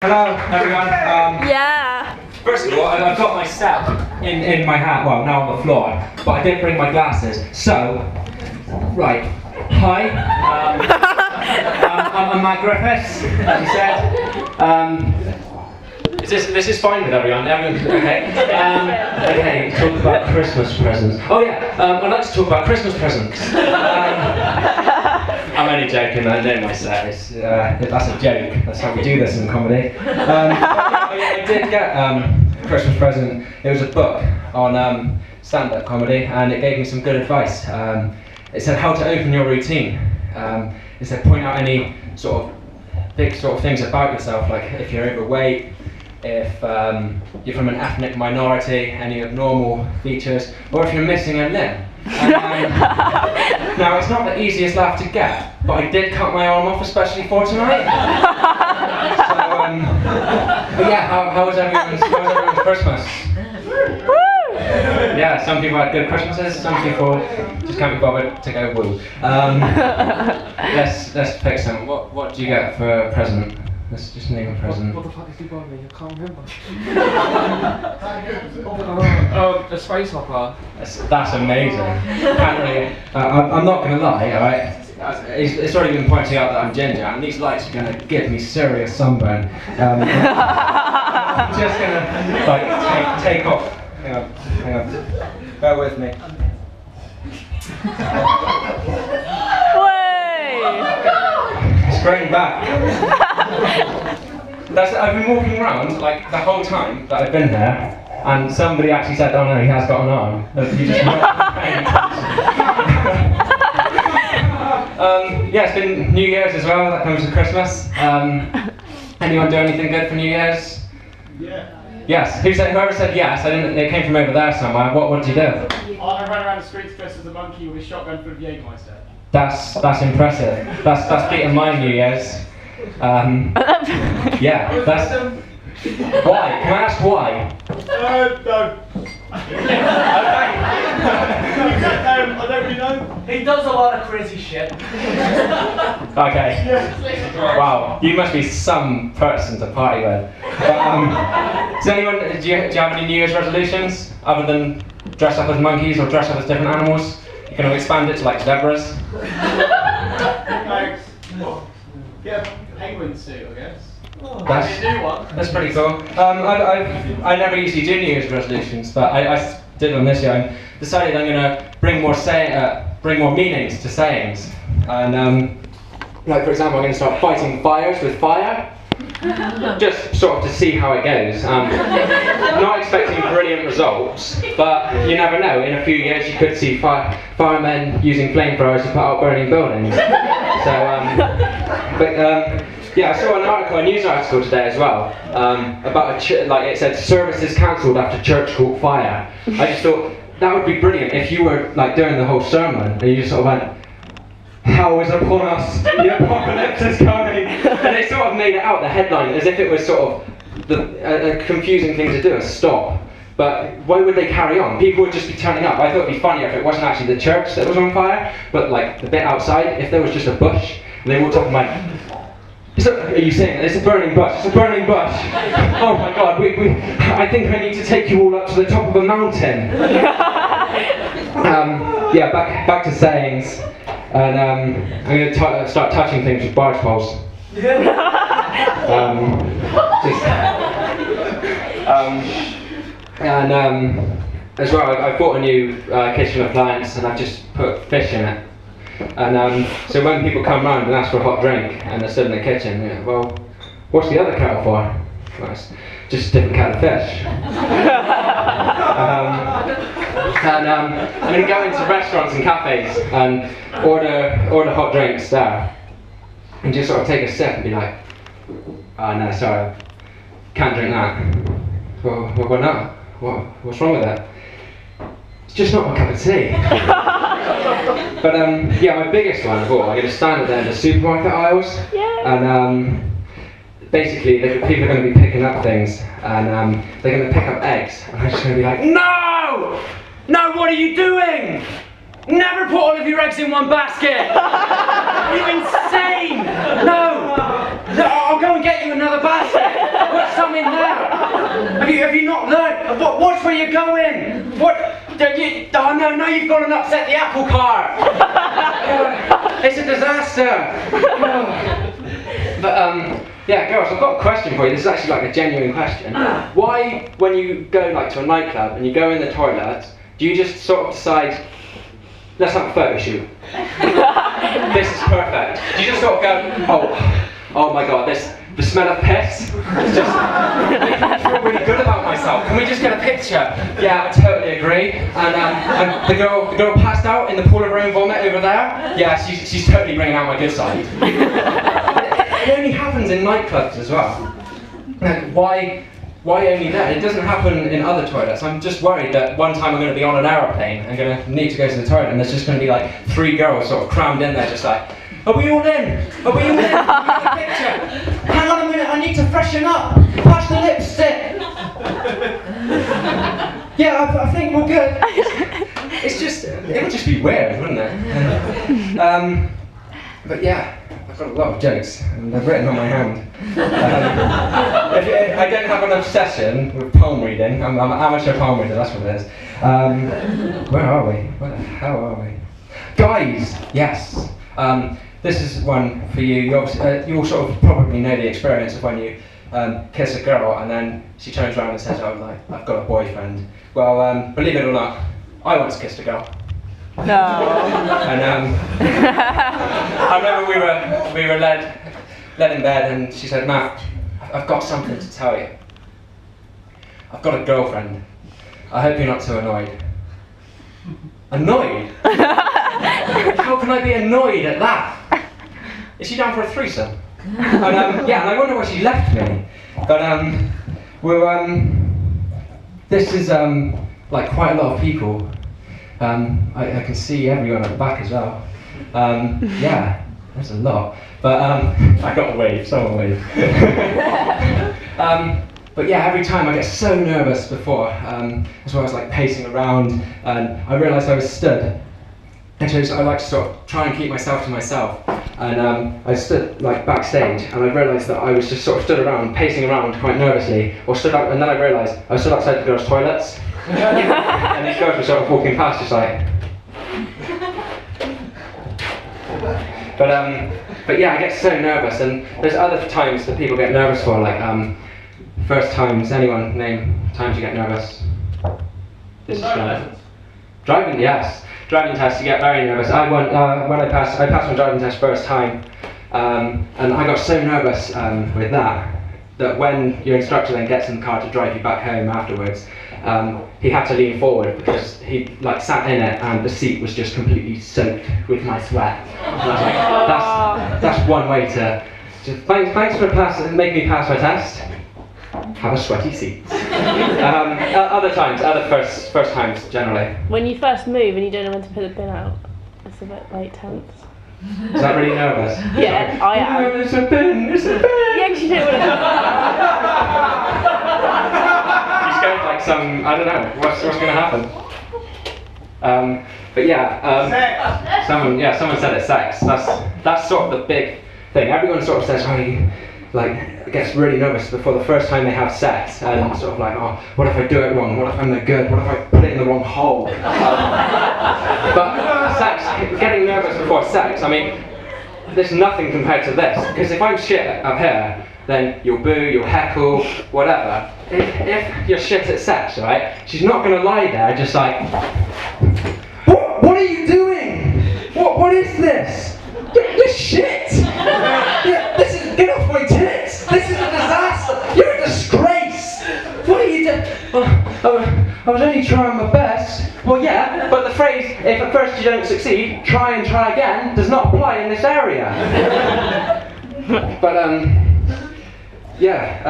Hello everyone. Yeah. First of all, I've got my set in my hat, well now on the floor, but I didn't bring my glasses. So, right, hi, I'm Matt Griffiths, as you said. This is fine with everyone, everyone's okay? Okay, talk about Christmas presents. Oh yeah, I'd like to talk about Christmas presents. I'm only joking, I know my set, that's a joke, that's how we do this in comedy. I did get a Christmas present. It was a book on stand-up comedy, and it gave me some good advice. It said how to open your routine. It said point out any sort of big sort of things about yourself, like if you're overweight, if you're from an ethnic minority, any abnormal features, or if you're missing a limb. Now, it's not the easiest laugh to get, but I did cut my arm off especially for tonight. But yeah, how was everyone's Christmas? Yeah, some people had good Christmases, some people just can't be bothered to go woo. Let's pick some. What do you get for a present? Let's just name a present. What the fuck is he buying me? I can't remember. A space hopper. That's amazing. I'm not going to lie, alright? It's already been pointing out that I'm ginger, and these lights are going to give me serious sunburn. I'm just going to take off. Hang on. Bear with me. It's growing back. I've been walking around like the whole time that I've been here, and somebody actually said, "Oh no, he has got an arm." You just yeah, it's been New Year's as well. That comes with Christmas. Anyone do anything good for New Year's? Yeah. Yes. Whoever said yes? I didn't. It came from over there somewhere. What did you do? I ran around the streets dressed as a monkey with a shotgun full of Jägermeister. That's impressive. That's beating my New Year's. Yeah, that's. Why? Can I ask why? No. I don't really know. He does a lot of crazy shit. Okay. Wow, you must be some person to party with. But, do you have any New Year's resolutions other than dress up as monkeys or dress up as different animals? You can expand it to like zebras. Get a penguin suit, I guess. That's pretty cool. I never usually do New Year's resolutions, but I did one this year. I decided I'm going to bring more meanings to sayings. And like for example, I'm going to start fighting fires with fire. Just sort of to see how it goes. Not expecting brilliant results, but you never know. In a few years, you could see firemen using flamethrowers to put out burning buildings. So, yeah, I saw a news article today as well about it said services cancelled after church caught fire. I just thought that would be brilliant if you were like doing the whole sermon and you just sort of went, "Hell is upon us, the apocalypse is coming," and they sort of made it out the headline as if it was sort of a confusing thing to do, a stop. But why would they carry on? People would just be turning up. I thought it'd be funnier if it wasn't actually the church that was on fire, but like the bit outside, if there was just a bush, and they walked up and like, "Are you saying it's a burning bush? It's a burning bush! Oh my God! I think I need to take you all up to the top of a mountain." Yeah, back to sayings, and I'm going to start touching things with barge poles. As well, I bought a new kitchen appliance, and I've just put fish in it. And so when people come round and ask for a hot drink and they're stood in the kitchen, yeah, well, what's the other kettle for? Well, it's just a different kettle of fish. I'm going to go into restaurants and cafes and order hot drinks there, and just sort of take a sip and be like, "Oh no, sorry, can't drink that." Well, why not? What's wrong with that? It's just not my cup of tea. But yeah, my biggest one of all, I'm going to stand there in the supermarket aisles, and basically people are going to be picking up things, and they're going to pick up eggs, and I'm just going to be like, "No! No, what are you doing? Never put all of your eggs in one basket! Are you insane? No! I'll go and and get you another basket. Put some in there. Have you not learned? Watch where you're going. What? Oh no, now you've gone and upset the apple cart. It's a disaster. But yeah, girls, I've got a question for you. This is actually like a genuine question. Why, when you go like to a nightclub and you go in the toilet, do you just sort of decide, let's have a photo shoot? This is perfect. Do you just sort of go, oh my god, the smell of piss? It's just, I feel really good about myself. Can we just get a picture? Yeah, I totally agree. And the girl passed out in the pool of her own vomit over there. Yeah, she's totally bringing out my good side. It only happens in nightclubs as well. Like, why only there? It doesn't happen in other toilets. I'm just worried that one time I'm going to be on an aeroplane and going to need to go to the toilet, and there's just going to be like 3 girls sort of crammed in there, just like, are we all in? Are we all in? Get a picture. Hang on a minute, I need to freshen up. Pass the lipstick. Yeah, I think we're good. It's just, it would just be weird, wouldn't it? But yeah. I've got a lot of jokes, and they've written on my hand. I don't have an obsession with palm reading. I'm an amateur palm reader, that's what it is. Where are we? Where the hell are we? Guys, yes. This is one for you. You all sort of probably know the experience of when you kiss a girl and then she turns around and says, I've got a boyfriend. Well, believe it or not, I once kissed a girl. No. And I remember we were led in bed, and she said, Matt, I've got something to tell you. I've got a girlfriend. I hope you're not too annoyed. Annoyed? How can I be annoyed at that? Is she down for a threesome? And yeah, and I wonder why she left me. But this is like quite a lot of people. I can see everyone at the back as well. Yeah, there's a lot. But I got a wave, someone wave. But yeah, every time I get so nervous before, as well as like pacing around, and I realised I was stood. And so I like to sort of try and keep myself to myself. And I stood like backstage, and I realised that I was just sort of stood around, pacing around quite nervously, or stood up, and then I realised I was stood outside the girls' toilets. And these girls were sort of walking past, just like. But yeah, I get so nervous, and there's other times that people get nervous for, like first times. Anyone name times you get nervous? This is driving, yes. Driving test, you get very nervous. I passed my driving test first time, and I got so nervous with that when your instructor then gets in the car to drive you back home afterwards, he had to lean forward because he like sat in it and the seat was just completely soaked with my sweat. And I was like, that's one way to thanks for making me pass my test. Have a sweaty seat. Other first times generally. When you first move and you don't know when to put the bin out, it's a bit like tense. Is that really nervous? Yeah, I am. No, it's a bin. Yeah, because you don't want to. You're scared like some, I don't know, what's going to happen? But yeah, someone said it's sex. That's sort of the big thing. Everyone sort of says, gets really nervous before the first time they have sex, and sort of like, oh, what if I do it wrong? What if I'm no good? What if I put it in the wrong hole? But sex, getting nervous before sex, I mean, there's nothing compared to this. Because if I'm shit up here, then you'll boo, you'll heckle, whatever. If you're shit at sex, right, she's not going to lie there just like, what are you doing? What is this? You're shit! Get off my tits! This is a disaster! You're a disgrace! What are you doing? I was only trying my best. Well, yeah, but the phrase, if at first you don't succeed, try and try again, does not apply in this area. But, yeah,